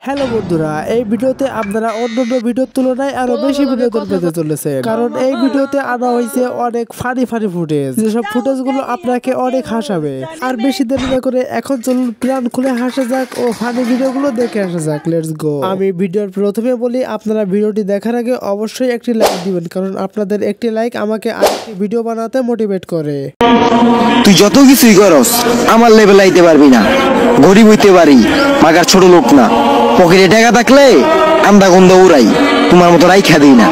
Hello বন্ধুরা, এই ভিডিওতে আপনারা অন্যান্য ভিডিওর তুলনায় আরো বেশি বিনোদন পেতে চলেছে, কারণ এই ভিডিওতে আনা হয়েছে অনেক ফানি ফুটেজ, যেসব ফুটেজ গুলো আপনাকে অনেক হাসাবে। আর বেশি দেরি না করে এখন চলুন প্ল্যান খুলে হাসা যাক ও ফানি ভিডিওগুলো দেখে আসা যাক। Let's go. আমি ভিডিওর প্রথমে বলি, আপনারা ভিডিওটি দেখার আগে অবশ্যই একটি লাইক দিবেন, কারণ আপনাদের একটি লাইক আমাকে আরেকটি ভিডিও বানাতে মোটিভেট করে। তুই যত কিছুই করস আমার লেভেল আইতে পারবি না। গরিব হইতে পারি, মাগার ছোট লোক না। পকেটে টাকা থাকলে আন্দা গন্ধ উড়াই, তোমার মতো রাইখা দিই না।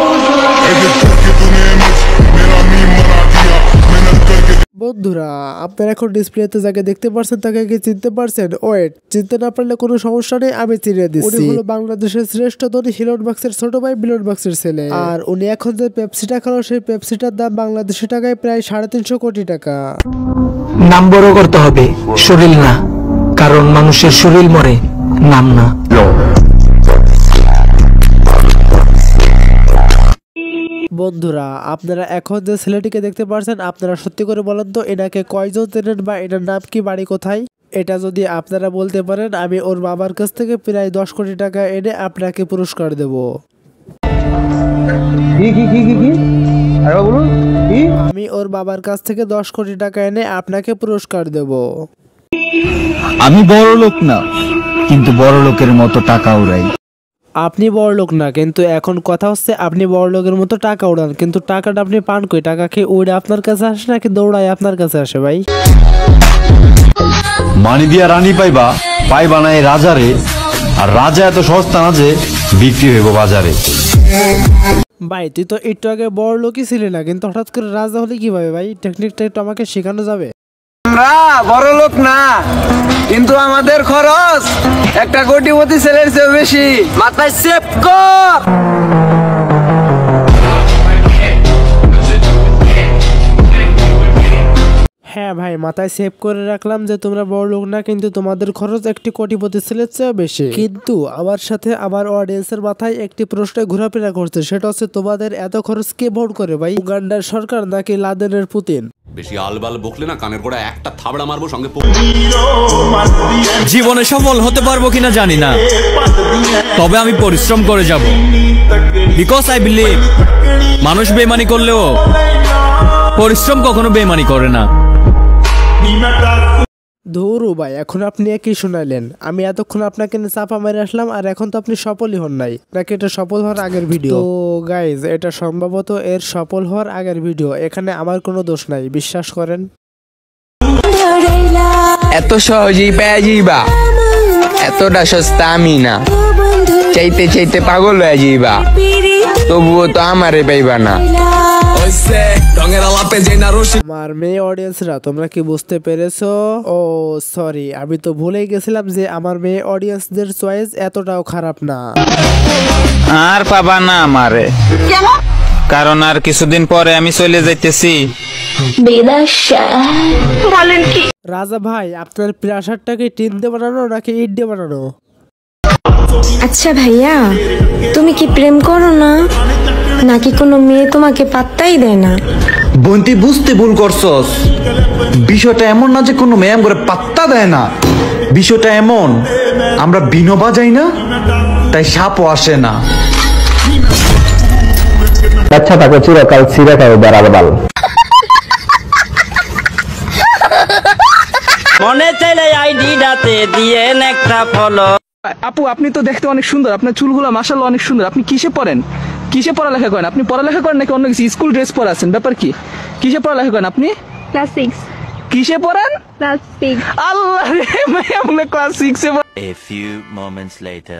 বন্ধুরা, আপনারা এখন ডিসপ্লেতে যাকে দেখতে পারছেন তাকে কি চিনতে পারছেন? ওয়েট, চিনতে না পারলে কোনো সমস্যা নেই, আমি চিনিয়ে দিচ্ছি। উনি হলো বাংলাদেশের শ্রেষ্ঠ ধনী হিলন বাক্সের ছোট ভাই বিলন বাক্সের ছেলে। আর উনি এখন যে পেপসিটা খালো, সেই পেপসিটার দাম বাংলাদেশি টাকায় প্রায় 350 কোটি টাকা। নাম বড় করতে হবে, শরীর না, কারণ মানুষের শরীর মরে, নাম না। বন্ধুরা, আপনারা এখন যে ছেলেটিকে দেখতে পারছেন, আপনারা সত্যি করে বলেন তো এনাকে কয়জন চেনেন বা এনার নাম কি, বাড়ি কোথায়? এটা যদি আপনারা বলতে পারেন, আমি ওর বাবার কাছ থেকে প্রায় 10 কোটি টাকা এনে আপনাকে পুরস্কার দেব। আমি ওর বাবার কাছ থেকে 10 কোটি টাকা এনে আপনাকে পুরস্কার দেব। আমি বড় লোক না, কিন্তু বড় লোকের মতো টাকা উড়াই। আপনি বড় লোক না, কিন্তু এখন কথা হচ্ছে আপনি বড় লোকের মতো টাকা উড়ান, কিন্তু টাকাটা আপনি পান কই? টাকা খেয়ে উড়ে আপনার কাছে আসে নাকি দৌড়ায় আপনার কাছে আসে? ভাই, মানি দিয়া রানী পাইবা, পাইবা না এই রাজারে। আর রাজা এত সস্তা না যে বিক্রি হইব বাজারে। ভাই, তুই তো একটু আগে বড় লোকই ছিলি না, কিন্তু হঠাৎ করে রাজা হলে কিভাবে? ভাই, টেকনিকটা একটু আমাকে শেখানো যাবে? আমরা বড় লোক না, কিন্তু আমাদের খরচ একটা কোটিপতি ছেলের চেয়ে বেশি। মাথায় সেভ কর। হ্যাঁ ভাই, মাথায় সেভ করে রাখলাম যে তোমরা বড় লোক না, কিন্তু তোমাদের খরচ একটি কোটিপতি ছেলের চেয়ে বেশি। কিন্তু আমার সাথে আমার অডিয়েন্সের মাথায় একটি প্রশ্ন ঘোরাফেরা করছে, সেটা হচ্ছে তোমাদের এত খরচ কে ভোট করে? ভাই, উগান্ডার সরকার নাকি লাদেনের পুতিন? বেশি আলবাল বকলে না কানের গোড়া একটা থাবড়া মারবো সঙ্গে। জীবনে সফল হতে পারবো কিনা জানি না, তবে আমি পরিশ্রম করে যাব। বিকজ আই বিলিভ মানুষ বেমানি করলেও পরিশ্রম কখনো বেমানি করে না। ধুরু ভাই, এখন আপনি কি শোনাইলেন? আমি এতক্ষণ আপনাকে চাপা মেরে আসলাম, আর এখন তো আপনি সফলই হন নাই, নাকি এটা সফল হওয়ার আগের ভিডিও? তো গাইজ, এটা সম্ভবত এর সফল হওয়ার আগের ভিডিও। এখানে আমার কোনো দোষ নাই, বিশ্বাস করেন। এত সহজেই পেয়ে যাইবা, এতটা সস্তা আমি না। চাইতে চাইতে পাগল হয়ে যাইবা, তবুও তো আমারে পাইবা না। আমার মেয়ে অডিয়েন্সরা, তোমরা কি বুঝতে পেরেছো? ও সরি, আমি তো ভুলেই গেছিলাম যে আমার মেয়ে অডিয়েন্সদের চয়েস এতটাও খারাপ না। আর পাবা না আমারে, কারণ আর কিছুদিন পরে আমি চলে যাইতেছি। বলেন কি রাজা ভাই, আপনার প্রাসাদটা কি টিন দিয়ে বানানো নাকি ইট দিয়ে বানানো? আচ্ছা ভাইয়া, তুমি কি প্রেম করো না, নাকি কোনো মেয়ে তোমাকে পাত্তাই দেয় না? বন্তি, বুঝতে ভুল করছস। বিষয়টা এমন না যে কোনো ম্যাম করে পাত্তা দেয় না। বিষয়টা এমন, আমরা বিনোবা যাই না, তাই সাপও আসে না। আচ্ছা, তাকে চিরকাল ছিঁড়ে খাবে বেড়াল। মনে চাইলে আইডিটাতে দিয়ে একটা ফলো। আপু, আপনি তো দেখতে অনেক সুন্দর, আপনার চুলগুলো মাশাআল্লাহ অনেক সুন্দর। আপনি কিসে পড়েন? কিসে পড়ালেখা করেন? আপনি পড়ালেখা করেন নাকি অন্য কিছু? স্কুল ড্রেস পরে আছেন, ব্যাপার কি? কিসে পড়ালেখা করেন আপনি? ক্লাস 6। কিসে পড়েন? ক্লাস 6। আল্লাহ রে, মায়া বলে class 6 A. A few moments later.